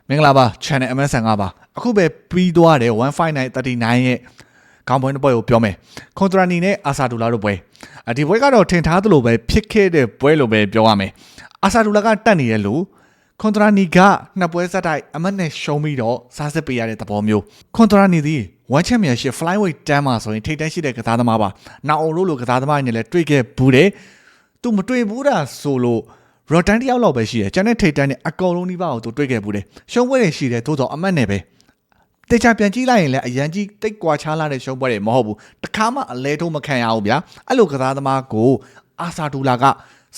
မင်္ဂလာပါ channel MSN ပါအခုပဲပြီးသွားတယ်15939ရဲ့ခေါင်းပွဲတစ်ပွဲကိုပြောမယ်ကွန်ထရာနီနဲ့အာဆာဒူလာတို့ပွဲဒီပွဲကတော့ထင်ထားသလိုပဲဖြစ်ခဲ့တဲ့ပွဲလိုပဲပြောရမယ်အာဆာဒူလာကတက်နေရလို့ကွန်ထရာနီကနှစ်ပွဲဆက်တိုက်အမတ်နဲ့ရှုံးပြီးတော့စားစစ်ပေးရတဲ့သဘောမျိုးကွန်ထရာနီသည်1 championship flyweight တန်းမှာဆိုရင်ထိပ်တန်းရှိတဲ့ကစားသမားပါနောက်အောင်လို့ကစားသမားတွေနဲ့လည်းတွေ့ခဲ့ဘူးတယ်သူမတွေ့ဘူးတာဆိုလို့ရော်တန်တယောက်လောက်ပဲရှိတယ်ကျန်တဲ့ထိပ်တန်းနဲ့အကောင်လုံးဒီပါကိုသူတွေ့ခဲ့ဘူးတယ်ရှုံးပွဲတွေရှိတယ်သို့တော့အမတ်နဲ့ပဲတေချာပြန်ကြည့်လိုက်ရင်လည်းအရန်ကြီးတိတ်ကွာခြားလာတဲ့ရှုံးပွဲတွေမဟုတ်ဘူးတခါမှအလဲထုံးမခံရဘူးဗျာအဲ့လိုကစားသမားကိုအာဆာဒူလာက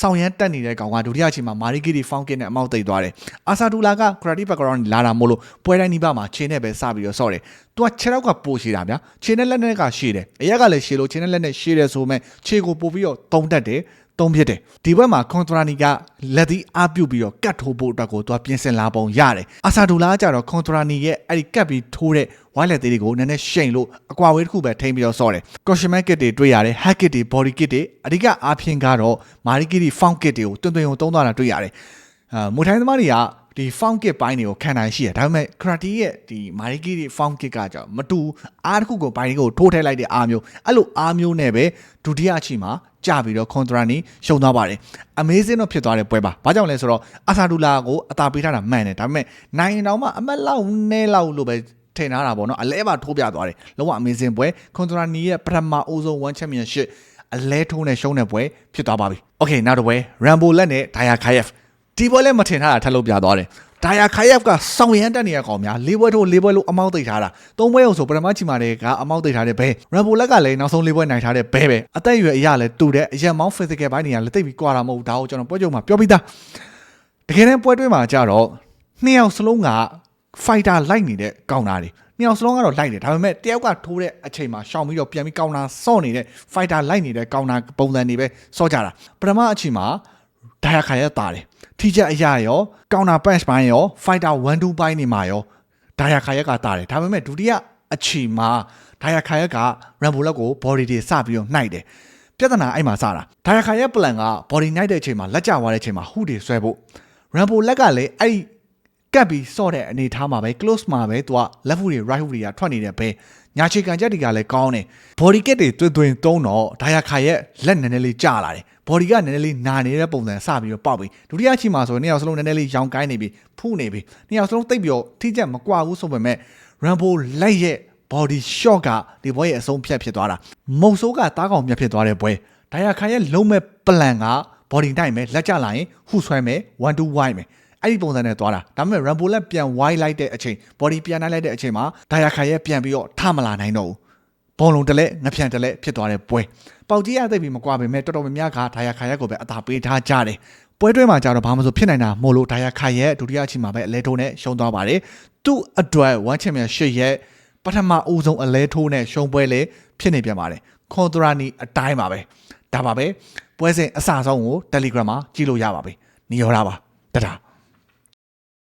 ဆောင်ရမ်းတက်နေတဲ့ကောင်ကဒုတိယအချိန်မှာမာရီဂီရီဖောင်းကစ်နဲ့အမောက်သိပ်သွားတယ်အာဆာဒူလာကခရတီဘက်ဂရောင်းလာတာမို့လို့ပွဲတိုင်းဒီပါမှာခြေနဲ့ပဲစပြီးတော့ဆော့တယ်သူကခြေထောက်ကပိုရှိတာဗျာခြေနဲ့လက်နဲ့ကရှိတယ်အရက်ကလည်းရှိလို့ခြေနဲ့လက်နဲ့ရှိတယ်ဆိုမဲ့ခြေကိုပို့ပြီးတော့တုံးတက်တယ်သုံးဖြစ်တယ်ဒီဘက်မှာကွန်ထရာနီကလက်သီးအားပြုတ်ပြီးတော့ကတ်ထိုးဖို့အတွက်ကိုသူကပြင်ဆင်လာပုံရတယ်အာဆာဒူလာကကြတော့ကွန်ထရာနီရဲ့အဲ့ဒီကတ်ပြီးထိုးတဲ့ဝိုင်းလက်သေးတွေကိုနည်းနည်းရှိန်လို့အကွာဝေးတစ်ခုပဲထိမ့်ပြီးတော့ဆော့တယ်ကော့ရှမန်ကစ်တွေတွေ့ရတယ်ဟက်ကစ်တွေဘော်ဒီကစ်တွေအဓိကအားဖြင့်ကတော့မာရီကီရီဖောင်းကစ်တွေကိုတွင်တွင်ုံသုံးသွားတာတွေ့ရတယ်မူထိုင်းသမားတွေကဒီ found kit ပိုင်းတွေကိုခံနိုင်ရှိရဒါပေမဲ့ karate ရဲ့ဒီ mariki တွေ found kit ကကြောင့်မတူအားတစ်ခုကိုပိုင်းကိုထိုးထည့်လိုက်တဲ့အားမျိုးအဲ့လိုအားမျိုးနဲ့ပဲဒုတိယအချိန်မှာကြပြီးတော့ contra နီရှုံသွားပါတယ် amazing တော့ဖြစ်သွားတဲ့ပွဲပါဘာကြောင့်လဲဆိုတော့အာဆာဒူလာကိုအသာပေးထားတာမှန်တယ်ဒါပေမဲ့နိုင်တောင်မှအမက်လောက်နဲလောက်လို့ပဲထင်ထားတာပေါ့နော်အလဲပါထိုးပြသွားတယ်လုံးဝ amazing ပွဲ contra နီရဲ့ပထမအဦးဆုံး one championship အလဲထိုးနဲ့ရှုံးတဲ့ပွဲဖြစ်သွားပါပြီ okay နောက်တစ်ပွဲ rambo လက်နဲ့ daya khayevဒီပွဲလည်းမထင်ထားတာထပ်လို့ပြသွားတယ်ဒါယာခါယက်ကစောင်းရမ်းတက်နေရကောင်များ၄ပွဲထိုး၄ပွဲလို့အမောက်သိထားတာ၃ပွဲအောင်ဆိုပထမချီမာတွေကအမောက်သိထားတဲ့ဘဲရမ်ဘိုလက်ကလည်းနောက်ဆုံး၄ပွဲနိုင်ထားတဲ့ဘဲအသက်အရွယ်အရလည်းတူတဲ့အရက်မောင်း physical ဘိုင်းတွေကလည်းတိတ်ပြီးကွာတာမဟုတ်ဒါကိုကျွန်တော်ပွဲကြုံမှာပြောပြီးသားတကယ်တမ်းပွဲတွဲမှာကြတော့နှစ်ယောက်စလုံးက fighter လိုက်နေတဲ့ကောင်တာတွေနှစ်ယောက်စလုံးကတော့လိုက်တယ်ဒါပေမဲ့တယောက်ကထိုးတဲ့အချိန်မှာရှောင်ပြီးတော့ပြန်ပြီးကောင်တာစော့နေတဲ့ fighter လိုက်နေတဲ့ကောင်တာပုံစံတွေပဲစော့ကြတာပထမအချိန်မှာဒါယာခါရက်တာတယ်ထီချက်အရာရောကောင်တာပတ်ပိုင်းရော fighter 1-2 ပိုင်းနေမှာရောဒါယာခါရက်ကတာတယ်ဒါပေမဲ့ဒုတိယအချိန်မှာဒါယာခါရက် rambo လက်ကို body တွေစပြီးတော့နှိုက်တယ်ပြဿနာအဲ့မှာစတာဒါယာခါရက် plan က body နှိုက်တဲ့အချိန်မှာလက်ကျသွားတဲ့အချိန်မှာဟူတွေဆွဲဖို့ rambo လက်ကလည်းအဲ့ကပ်ပြီးစော့တဲ့အနေထားမှာပဲ close မှာပဲသူက left hook တွေ right hook တွေကထွက်နေတဲ့ပဲညာချေကန်ချက်တွေကလည်းကောင်းတယ် body kick တွေတွင်တုံးတော့ဒါယာခါရက်လက်နည်းနည်းလေးကျလာတယ်body ကနည်းနည်းလေးနာနေတဲ့ပုံစံစပြီးတော့ပေါက်ပြီးဒုတိယအချိန်မှာဆိုရင်နှစ်ယောက်စလုံးနည်းနည်းလေးရောင်ကိုင်းနေပြီးဖူးနေပြီးနှစ်ယောက်စလုံးတိတ်ပြီးတော့ထိကျက်မကွာဘူးဆိုပေမဲ့ Rambo လက်ရဲ့ body shot ကဒီပွဲရဲ့အဆုံးဖြတ်ဖြစ်သွားတာမုတ်ဆိုးကတားကောင်မြတ်ဖြစ်သွားတဲ့ပွဲဒါယာခါရဲ့လုံးမဲ့ plan က body တိုင်းမယ်လက်ကျလာရင်ဟူဆွဲမယ်1-2 wide မယ်အဲ့ဒီပုံစံနဲ့သွားတာဒါပေမဲ့ Rambo လက်ပြန် wide လိုက်တဲ့အချိန် body ပြန်လိုက်တဲ့အချိန်မှာဒါယာခါရဲ့ပြန်ပြီးတော့ထမလာနိုင်တော့ဘူးဘုံလုံးတလဲငဖြန်တလဲဖြစ်သွားတဲ့ပွဲပေါက်ကြီးရသိပြီမကွာပေမဲ့တော်တော်များများကဒါယာခါရက်ကိုပဲအသာပေးထားကြတယ်ပွဲတွဲမှာကြတော့ဘာမှမဆိုဖြစ်နိုင်တာမို့လို့ဒါယာခါရက်ဒုတိယအချိန်မှာပဲအလဲထိုးနဲ့ရှုံးသွားပါတယ်သူ့အတွက်1 championship ရဲ့ပထမအဦးဆုံးအလဲထိုးနဲ့ရှုံးပွဲလေဖြစ်နေပြန်ပါတယ်ကွန်ထရာနီအတိုင်းပါပဲဒါပါပဲပွဲစဉ်အစဆုံးကို Telegram မှာကြည့်လို့ရပါပြီနေရောတာပါတဒါ